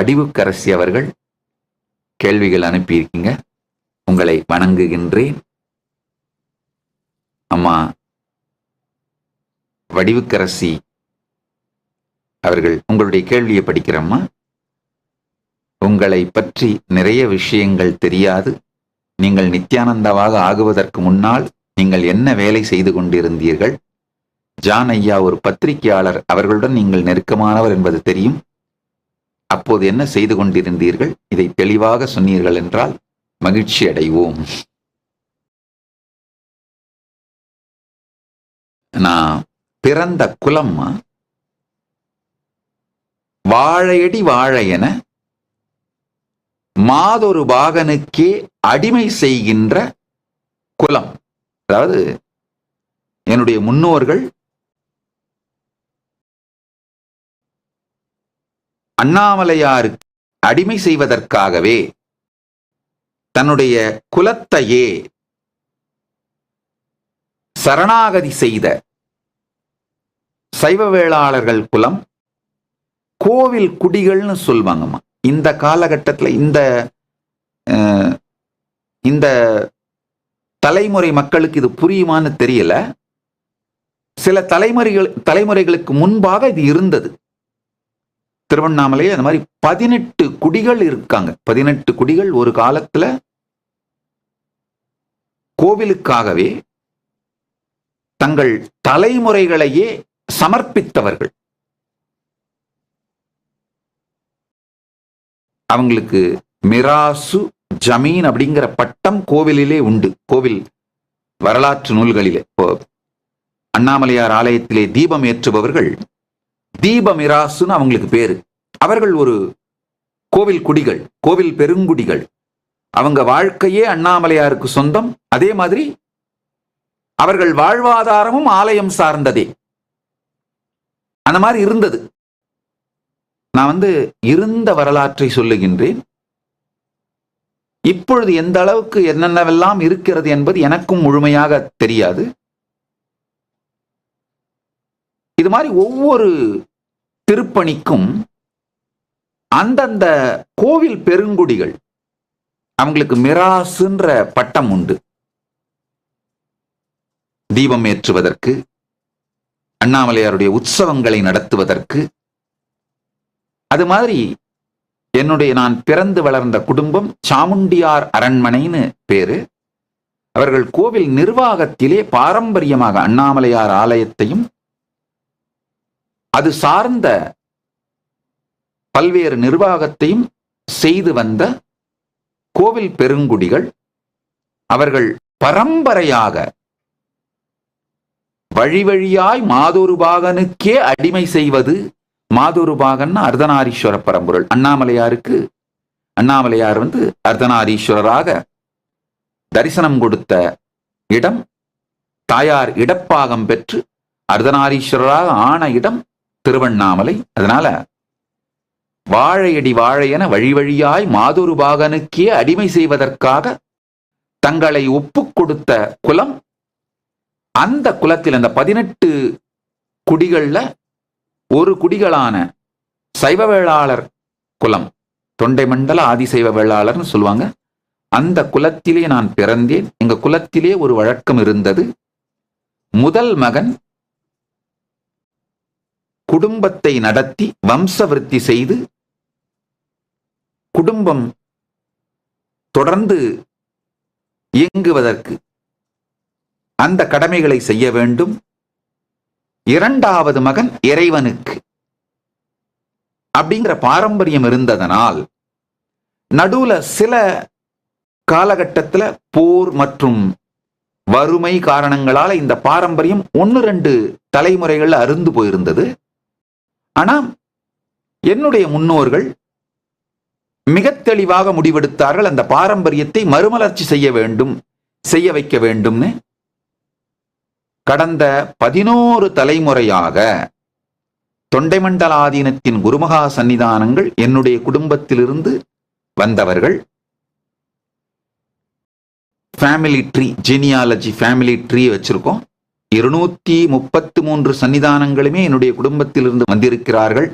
வடிவுக்கரசி அவர்கள் கேள்விகள் அனுப்பியிருக்கீங்க. உங்களை வணங்குகின்றேன். அம்மா வடிவுக்கரசி அவர்கள், உங்களுடைய கேள்வியை படிக்கிறம்மா. உங்களை பற்றி நிறைய விஷயங்கள் தெரியாது. நீங்கள் நித்யானந்தாவாக ஆகுவதற்கு முன்னால் நீங்கள் என்ன வேலை செய்து கொண்டிருந்தீர்கள்? ஜான் ஐயா ஒரு பத்திரிகையாளர், அவர்களுடன் நீங்கள் நெருக்கமானவர் என்பது தெரியும். அப்போது என்ன செய்து கொண்டிருந்தீர்கள்? இதை தெளிவாக சொன்னீர்கள் என்றால் மகிழ்ச்சி அடைவோம். நான் பிறந்த குலம்மா வாழையடி வாழையென மாதொரு பாகனுக்கே அடிமை செய்கின்ற குலம். அதாவது என்னுடைய முன்னோர்கள் அண்ணாமலையாருக்கு அடிமை செய்வதற்காகவே தன்னுடைய குலத்தையே சரணாகதி செய்த சைவ வேளாளர்கள் குலம் கோவில் குடிகள்னு சொல்வாங்கம்மா. இந்த காலகட்டத்தில் இந்த தலைமுறை மக்களுக்கு இது புரியுமான்னு தெரியல. சில தலைமுறைகளுக்கு முன்பாக இது இருந்தது. திருவண்ணாமலையே அந்த மாதிரி 18 குடிகள் இருக்காங்க. 18 குடிகள் ஒரு காலத்துல கோவிலுக்காகவே தங்கள் தலைமுறைகளையே சமர்ப்பித்தவர்கள். அவங்களுக்கு மிராசு ஜமீன் அப்படிங்கிற பட்டம் கோவிலிலே உண்டு. கோவில் வரலாற்று நூல்களிலே அண்ணாமலையார் ஆலயத்திலே தீபம் ஏற்றுபவர்கள் தீப மிராசுன்னு அவங்களுக்கு பேரு. அவர்கள் ஒரு கோவில் குடிகள், கோவில் பெருங்குடிகள். அவங்க வாழ்க்கையே அண்ணாமலையாருக்கு சொந்தம். அதே மாதிரி அவர்கள் வாழ்வாதாரமும் ஆலயம் சார்ந்ததே. அந்த மாதிரி இருந்தது. நான் இருந்த வரலாற்றை சொல்லுகின்றேன். இப்பொழுது எந்த அளவுக்கு என்னென்னவெல்லாம் இருக்கிறது என்பது எனக்கும் முழுமையாக தெரியாது. இது மாதிரி ஒவ்வொரு திருப்பணிக்கும் அந்தந்த கோவில் பெருங்குடிகள் அவங்களுக்கு மிராசுன்ற பட்டம் உண்டு. தீபம் ஏற்றுவதற்கு, அண்ணாமலையாருடைய உற்சவங்களை நடத்துவதற்கு. அது மாதிரி நான் பிறந்து வளர்ந்த குடும்பம் சாமுண்டியார் அரண்மனைன்னு பேரு. அவர்கள் கோவில் நிர்வாகத்திலே பாரம்பரியமாக அண்ணாமலையார் ஆலயத்தையும் அது சார்ந்த பல்வேறு நிர்வாகத்தையும் செய்து வந்த கோவில் பெருங்குடிகள். அவர்கள் பரம்பரையாக வழி வழியாய் மாதொரு பாகனுக்கே அடிமை செய்வது. மாதொரு பாகன் அர்த்தநாரீஸ்வர பரம்பொருள். அண்ணாமலையார் அர்த்தநாரீஸ்வரராக தரிசனம் கொடுத்த இடம், தாயார் இடப்பாகம் பெற்று அர்த்தநாரீஸ்வரராக ஆன இடம் திருவண்ணாமலை. அதனால வாழையடி வாழையென வழி வழியாய் மாதொரு பாகனுக்கே அடிமை செய்வதற்காக தங்களை ஒப்புக் கொடுத்த குலம். அந்த குலத்தில் அந்த 18 குடிகள்ல ஒரு குடிகளான சைவ வேளாளர் குலம், தொண்டை மண்டல ஆதிசைவ வேளாளர்னு சொல்லுவாங்க. அந்த குலத்திலே நான் பிறந்தேன். எங்க குலத்திலே ஒரு வழக்கம் இருந்தது. முதல் மகன் குடும்பத்தை நடத்தி வம்ச விருத்தி செய்து குடும்பம் தொடர்ந்து இயங்குவதற்கு அந்த கடமைகளை செய்ய வேண்டும். இரண்டாவது மகன் இறைவனுக்கு அப்படிங்கிற பாரம்பரியம் இருந்ததனால் நடுவுல சில காலகட்டத்தில் போர் மற்றும் வறுமை காரணங்களால இந்த பாரம்பரியம் 1-2 தலைமுறைகள் அருந்து போயிருந்தது. ஆனா என்னுடைய முன்னோர்கள் மிக தெளிவாக முடிவெடுத்தார்கள். அந்த பாரம்பரியத்தை மறுமலர்ச்சி செய்ய வைக்க வேண்டும்னு. கடந்த 11 தலைமுறையாக தொண்டைமண்டல ஆதீனத்தின் குருமகா சன்னிதானங்கள் என்னுடைய குடும்பத்திலிருந்து வந்தவர்கள். Family tree, genealogy family tree வச்சிருக்கோம். 233 சன்னிதானங்களுமே என்னுடைய குடும்பத்திலிருந்து வந்திருக்கிறார்கள்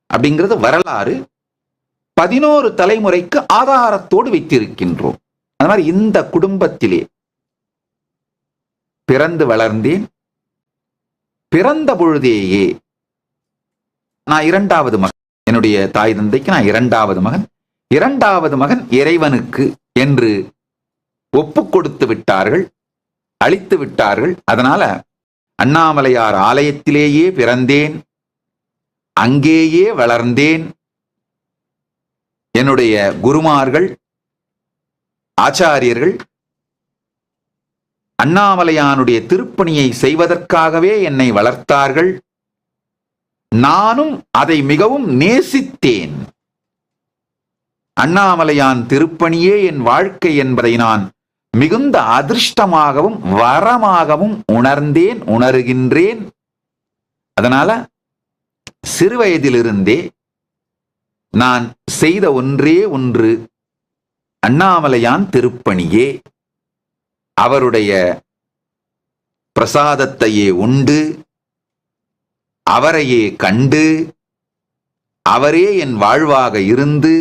அப்படிங்கிறது வரலாறு. 11 தலைமுறைக்கு ஆதாரத்தோடு வைத்திருக்கின்றோம். அது மாதிரி இந்த குடும்பத்திலே பிறந்து வளர்ந்தேன். பிறந்த பொழுதேயே நான் 2வது மகன். என்னுடைய தாய் தந்தைக்கு நான் 2வது மகன். 2வது மகன் இறைவனுக்கு என்று ஒப்பு கொடுத்து விட்டார்கள், அழித்து விட்டார்கள். அதனால அண்ணாமலையார் ஆலயத்திலேயே பிறந்தேன், அங்கேயே வளர்ந்தேன். என்னுடைய குருமார்கள், ஆச்சாரியர்கள் அண்ணாமலையானுடைய திருப்பணியை செய்வதற்காகவே என்னை வளர்த்தார்கள். நானும் அதை மிகவும் நேசித்தேன். அண்ணாமலையான் திருப்பணியே என் வாழ்க்கை என்பதை நான் மிகுந்த அதிர்ஷ்டமாகவும் வரமாகவும் உணர்ந்தேன், உணர்கின்றேன். அதனால சிறுவயதிலிருந்தே நான் செய்த ஒன்றே ஒன்று அண்ணாமலையான் திருப்பணியே. அவருடைய பிரசாதத்தையே உண்டு, அவரையே கண்டு, அவரே என் வாழ்வாக இருந்து,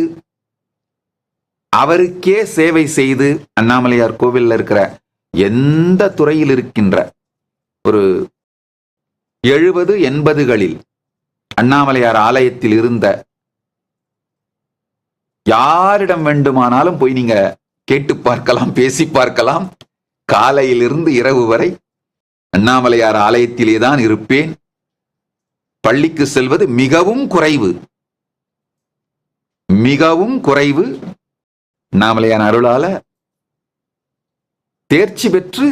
அவருக்கே சேவை செய்து, அண்ணாமலையார் கோவிலில் இருக்கிற எந்த துறையில் இருக்கின்ற ஒரு 70-80களில் அண்ணாமலையார் ஆலயத்தில் இருந்த யாரிடம் வேண்டுமானாலும் போய் நீங்க கேட்டு பார்க்கலாம், பேசி பார்க்கலாம். காலையிலிருந்து இரவு வரை அண்ணாமலையார் ஆலயத்திலே தான் இருப்பேன். பள்ளிக்கு செல்வது மிகவும் குறைவு, மிகவும் குறைவு. அண்ணாமலையார் அருளால தேர்ச்சி பெற்று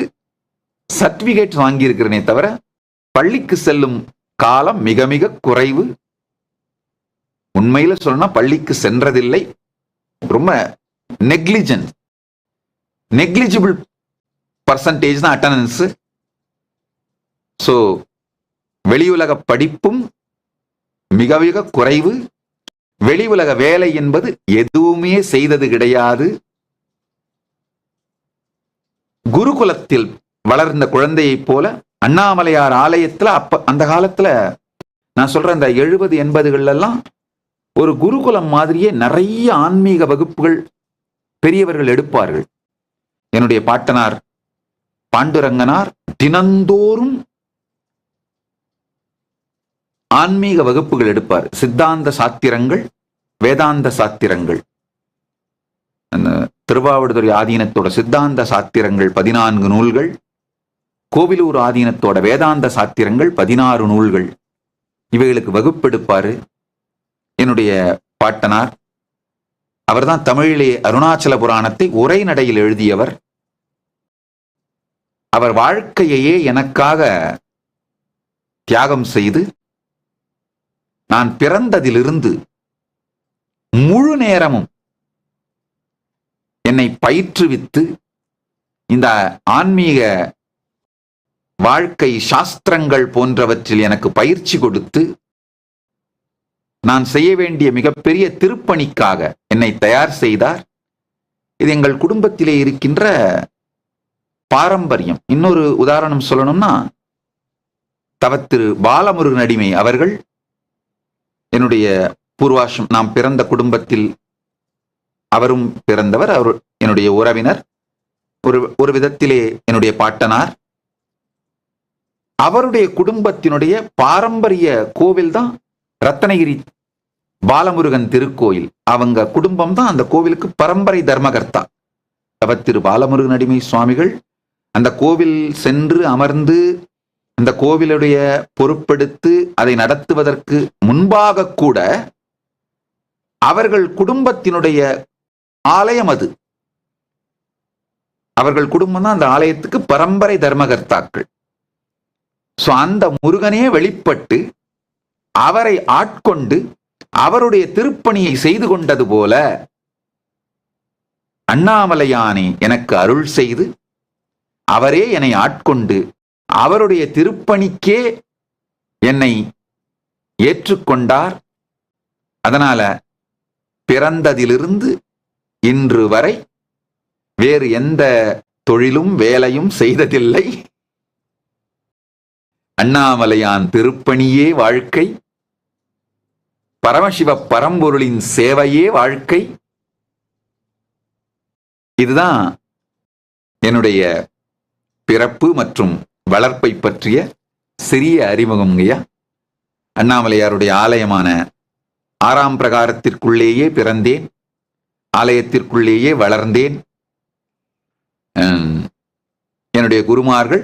சர்டிபிகேட் வாங்கியிருக்கிறேனே தவிர பள்ளிக்கு செல்லும் காலம் மிக மிக குறைவு. உண்மையில சொல்லணும்னா பள்ளிக்கு சென்றதில்லை. ரொம்ப நெக்லிஜிபிள் பர்சன்டேஜ் தான் அட்டெண்டன்ஸ். ஸோ வெளியுலக படிப்பும் மிக மிக குறைவு. வெளி உலக வேலை என்பது எதுவுமே செய்தது கிடையாது. குருகுலத்தில் வளர்ந்த குழந்தையைப் போல அண்ணாமலையார் ஆலயத்துல அந்த காலத்துல நான் சொல்றேன், இந்த 70-80கள் ஒரு குருகுலம் மாதிரியே நிறைய ஆன்மீக வகுப்புகள் பெரியவர்கள் எடுப்பார்கள். என்னுடைய பாட்டனார் பாண்டுரங்கனார் தினந்தோறும் ஆன்மீக வகுப்புகள் எடுப்பார். சித்தாந்த சாத்திரங்கள், வேதாந்த சாத்திரங்கள். திருவாவடுதுறை ஆதீனத்தோட சித்தாந்த சாத்திரங்கள் 14 நூல்கள், கோவிலூர் ஆதீனத்தோட வேதாந்த சாத்திரங்கள் 16 நூல்கள். இவைகளுக்கு வகுப்பெடுப்பாரு என்னுடைய பாட்டனார். அவர்தான் தமிழிலே அருணாச்சல புராணத்தை உரைநடையில் எழுதியவர். அவர் வாழ்க்கையையே எனக்காக தியாகம் செய்து நான் பிறந்ததிலிருந்து முழு நேரமும் என்னை பயிற்றுவித்து இந்த ஆன்மீக வாழ்க்கை சாஸ்திரங்கள் போன்றவற்றில் எனக்கு பயிற்சி கொடுத்து நான் செய்ய வேண்டிய மிகப்பெரிய திருப்பணிக்காக என்னை தயார் செய்தார். இது எங்கள் குடும்பத்திலே இருக்கின்ற பாரம்பரியம். இன்னொரு உதாரணம் சொல்லணும்னா, தவத்திரு பாலமுருகன் அடிமை அவர்கள் என்னுடைய பூர்வாஷம், நாம் பிறந்த குடும்பத்தில் அவரும் பிறந்தவர். அவர் என்னுடைய உறவினர், ஒரு விதத்திலே என்னுடைய பாட்டனார். அவருடைய குடும்பத்தினுடைய பாரம்பரிய கோவில் தான் ரத்னகிரி பாலமுருகன் திருக்கோயில். அவங்க குடும்பம் தான் அந்த கோவிலுக்கு பரம்பரை தர்மகர்த்தா. தவத்திரு பாலமுருகன் அடிமை சுவாமிகள் அந்த கோவில் சென்று அமர்ந்து அந்த கோவிலுடைய பொறுப்பெடுத்து அதை நடத்துவதற்கு முன்பாக கூட அவர்கள் குடும்பத்தினுடைய ஆலயம் அது. அவர்கள் குடும்பம் தான் அந்த ஆலயத்துக்கு பரம்பரை தர்மகர்த்தாக்கள். சோ அந்த முருகனே வெளிப்பட்டு அவரை ஆட்கொண்டு அவருடைய திருப்பணியை செய்து கொண்டது போல அண்ணாமலையானை எனக்கு அருள் செய்து அவரே என்னை ஆட்கொண்டு அவருடைய திருப்பணிக்கே என்னை ஏற்றுக்கொண்டார். அதனால பிறந்ததிலிருந்து இன்று வரை வேறு எந்த தொழிலும் வேலையும் செய்ததில்லை. அண்ணாமலையான் திருப்பணியே வாழ்க்கை. பரமசிவ பரம்பொருளின் சேவையே வாழ்க்கை. இதுதான் என்னுடைய பிறப்பு மற்றும் வளர்ப்பை பற்றிய சிறிய அறிமுகம் ஐயா. அண்ணாமலையாருடைய ஆலயமான 6ஆம் பிரகாரத்திற்குள்ளேயே பிறந்தேன், ஆலயத்திற்குள்ளேயே வளர்ந்தேன். என்னுடைய குருமார்கள்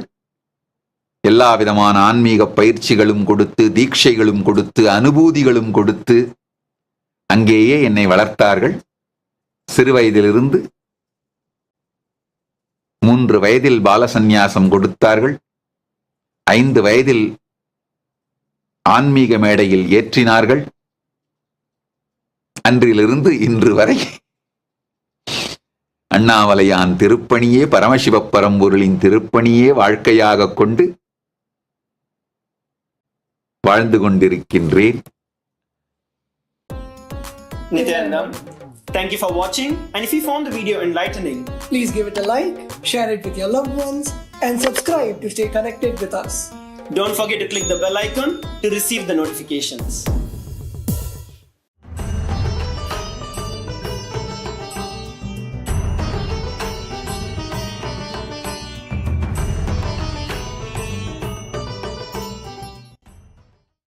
எல்லா விதமான ஆன்மீக பயிற்சிகளும் கொடுத்து, தீட்சைகளும் கொடுத்து, அனுபூதிகளும் கொடுத்து அங்கேயே என்னை வளர்த்தார்கள். சிறு வயதிலிருந்து 3 வயதில் பாலசந்நியாசம் கொடுத்தார்கள். 5 வயதில் ஆன்மீக மேடையில் ஏற்றினார்கள். அன்றிலிருந்து இன்று வரை அண்ணாமலையான் திருப்பணியே, பரமசிவ பரம்பொருளின் திருப்பணியே வாழ்க்கையாக கொண்டு வாழ்ந்து கொண்டிருக்கின்றேன். Nityanandam, thank you for watching, and if you found the video enlightening, please give it a like, share it with your loved ones, and subscribe to stay connected with us. don't forget to click the bell icon to receive the notifications.